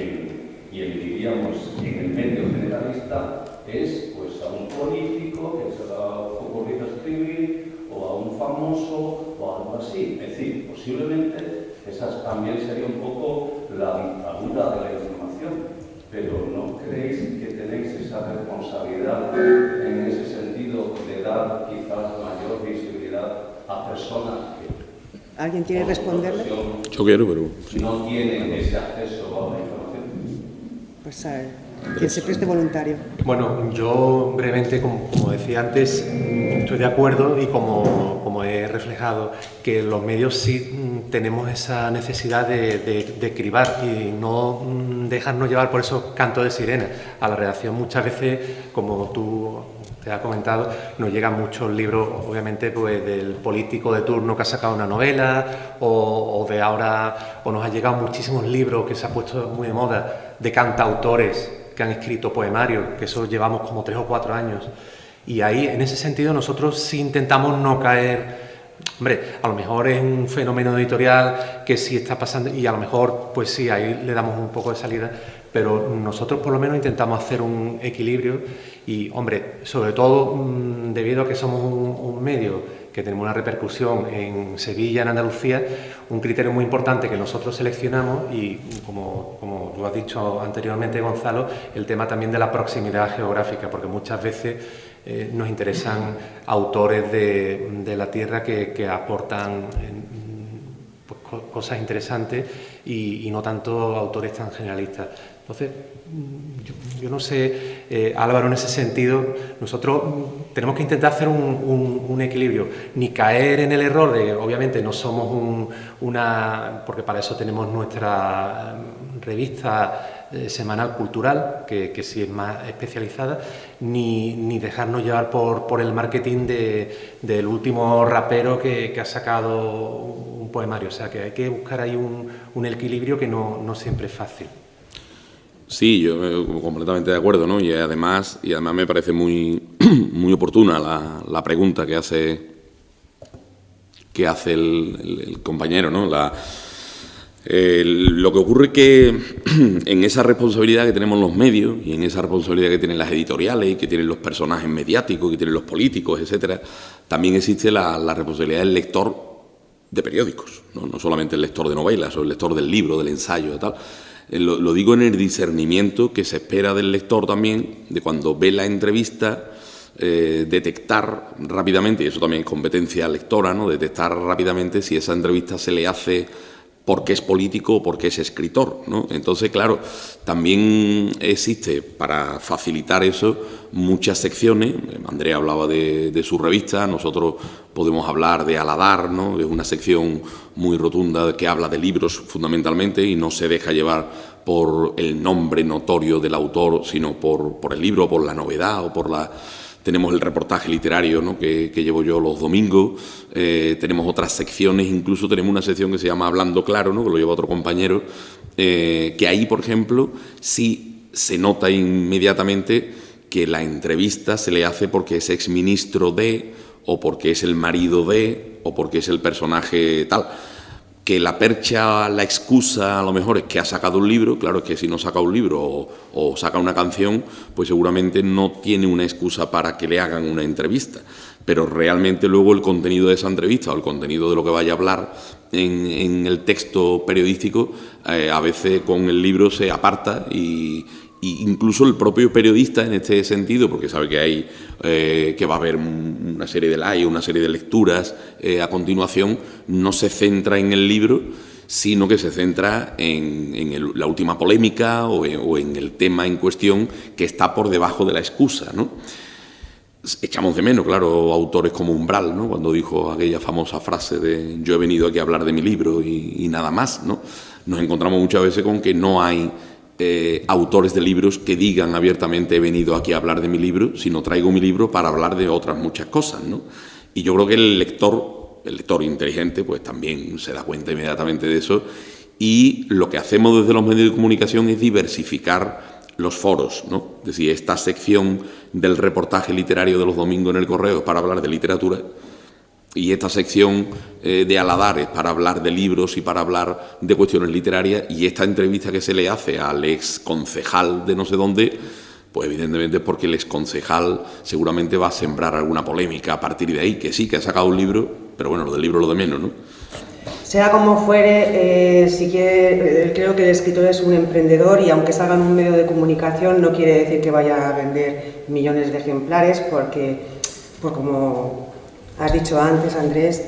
S6: diríamos en el medio generalista, es pues a un político que se le ha ocurrido escribir, o a un famoso, o algo así. Es decir, posiblemente esa también sería un poco la dictadura de la información, pero ¿no creéis que tenéis esa responsabilidad en ese sentido de dar quizás mayor visibilidad a personas que...
S5: ¿Alguien quiere responderle?
S3: Yo quiero, pero...
S6: Sí. No tienen ese acceso a la información.
S5: Pues quien se preste voluntario.
S2: Bueno, yo brevemente, como decía antes, estoy de acuerdo, y como he reflejado, que los medios sí tenemos esa necesidad de cribar y no dejarnos llevar por esos cantos de sirena. A la redacción muchas veces, como tú te has comentado, nos llegan muchos libros, obviamente, pues del político de turno que ha sacado una novela, o de ahora, o nos han llegado muchísimos libros que se ha puesto muy de moda, de cantautores que han escrito poemarios, que eso llevamos como 3 o 4 años. Y ahí, en ese sentido, nosotros sí intentamos no caer. Hombre, a lo mejor es un fenómeno editorial que sí está pasando, y a lo mejor, pues sí, ahí le damos un poco de salida, pero nosotros por lo menos intentamos hacer un equilibrio. Y, hombre, sobre todo debido a que somos un medio que tenemos una repercusión en Sevilla, en Andalucía, un criterio muy importante que nosotros seleccionamos, y como tú has dicho anteriormente, Gonzalo, el tema también de la proximidad geográfica, porque muchas veces nos interesan autores de la tierra que aportan pues, cosas interesantes, y no tanto autores tan generalistas. Entonces, yo no sé, Álvaro, en ese sentido, nosotros tenemos que intentar hacer un equilibrio, ni caer en el error de, obviamente, no somos porque para eso tenemos nuestra revista semanal cultural, que sí es más especializada, ni dejarnos llevar por el marketing del último rapero que ha sacado un poemario. O sea, que hay que buscar ahí un equilibrio que no siempre es fácil.
S3: Sí, yo completamente de acuerdo, ¿no? Y además me parece muy, muy oportuna la pregunta que hace el compañero, ¿no? Lo que ocurre es que en esa responsabilidad que tenemos los medios y en esa responsabilidad que tienen las editoriales y que tienen los personajes mediáticos, que tienen los políticos, etcétera, también existe la responsabilidad del lector de periódicos, ¿no? No solamente el lector de novelas o el lector del libro, del ensayo y tal. Lo digo en el discernimiento que se espera del lector también, de cuando ve la entrevista, detectar rápidamente, y eso también es competencia lectora, ¿no? Detectar rápidamente si esa entrevista se le hace porque es político o porque es escritor, ¿no? Entonces, claro, también existe, para facilitar eso, muchas secciones. Andrea hablaba de su revista, nosotros podemos hablar de Aladar, ¿no? Es una sección muy rotunda que habla de libros fundamentalmente y no se deja llevar por el nombre notorio del autor, sino por el libro, por la novedad o por la... Tenemos el reportaje literario, ¿no? que llevo yo los domingos, tenemos otras secciones, incluso tenemos una sección que se llama Hablando Claro, ¿no? Que lo lleva otro compañero, que ahí, por ejemplo, sí se nota inmediatamente que la entrevista se le hace porque es exministro de, o porque es el marido de, o porque es el personaje tal. Que la percha, la excusa a lo mejor es que ha sacado un libro, claro, es que si no saca un libro o saca una canción, pues seguramente no tiene una excusa para que le hagan una entrevista. Pero realmente luego el contenido de esa entrevista o el contenido de lo que vaya a hablar en el texto periodístico, a veces con el libro se aparta y incluso el propio periodista en este sentido, porque sabe que va a haber una serie de likes, una serie de lecturas a continuación, no se centra en el libro, sino que se centra en la última polémica o en el tema en cuestión que está por debajo de la excusa, ¿no? Echamos de menos, claro, autores como Umbral, ¿no? Cuando dijo aquella famosa frase de yo he venido aquí a hablar de mi libro y nada más, ¿no? Nos encontramos muchas veces con que no hay autores de libros que digan abiertamente he venido aquí a hablar de mi libro, sino traigo mi libro para hablar de otras muchas cosas, ¿no? Y yo creo que el lector inteligente pues también se da cuenta inmediatamente de eso, y lo que hacemos desde los medios de comunicación es diversificar los foros, ¿no? Es decir, esta sección del reportaje literario de los domingos en El Correo es para hablar de literatura, y esta sección de Aladares para hablar de libros y para hablar de cuestiones literarias, y esta entrevista que se le hace al ex concejal de no sé dónde, pues evidentemente es porque el ex concejal seguramente va a sembrar alguna polémica a partir de ahí, que sí, que ha sacado un libro, pero bueno, lo del libro es lo de menos, ¿no?
S5: Sea como fuere, creo que el escritor es un emprendedor, y aunque salga en un medio de comunicación no quiere decir que vaya a vender millones de ejemplares, porque, pues como has dicho antes, Andrés,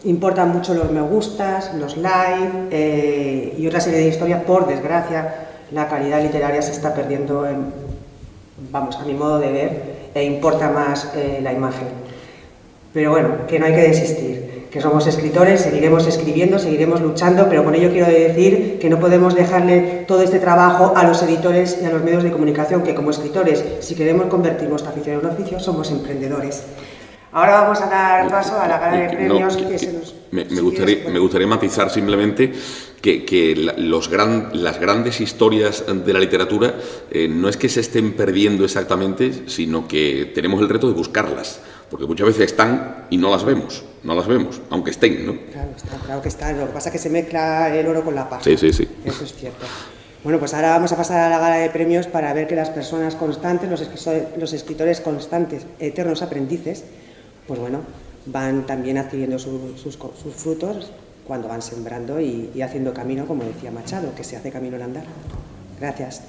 S5: importan mucho los me gustas, los likes y otra serie de historias. Por desgracia, la calidad literaria se está perdiendo, a mi modo de ver, e importa más la imagen. Pero bueno, que no hay que desistir, que somos escritores, seguiremos escribiendo, seguiremos luchando, pero con ello quiero decir que no podemos dejarle todo este trabajo a los editores y a los medios de comunicación, que como escritores, si queremos convertir nuestra afición en un oficio, somos emprendedores. Ahora vamos a dar paso a la gala de premios que se nos...
S3: Me gustaría matizar simplemente que las grandes historias de la literatura no es que se estén perdiendo exactamente, sino que tenemos el reto de buscarlas, porque muchas veces están y no las vemos, aunque estén, ¿no?
S5: Claro que están, lo que pasa es que se mezcla el oro con la paja.
S3: Sí.
S5: Eso es cierto. Bueno, pues ahora vamos a pasar a la gala de premios para ver que las personas constantes, los escritores constantes, eternos aprendices, pues bueno, van también adquiriendo sus frutos cuando van sembrando y haciendo camino, como decía Machado, que se hace camino al andar. Gracias.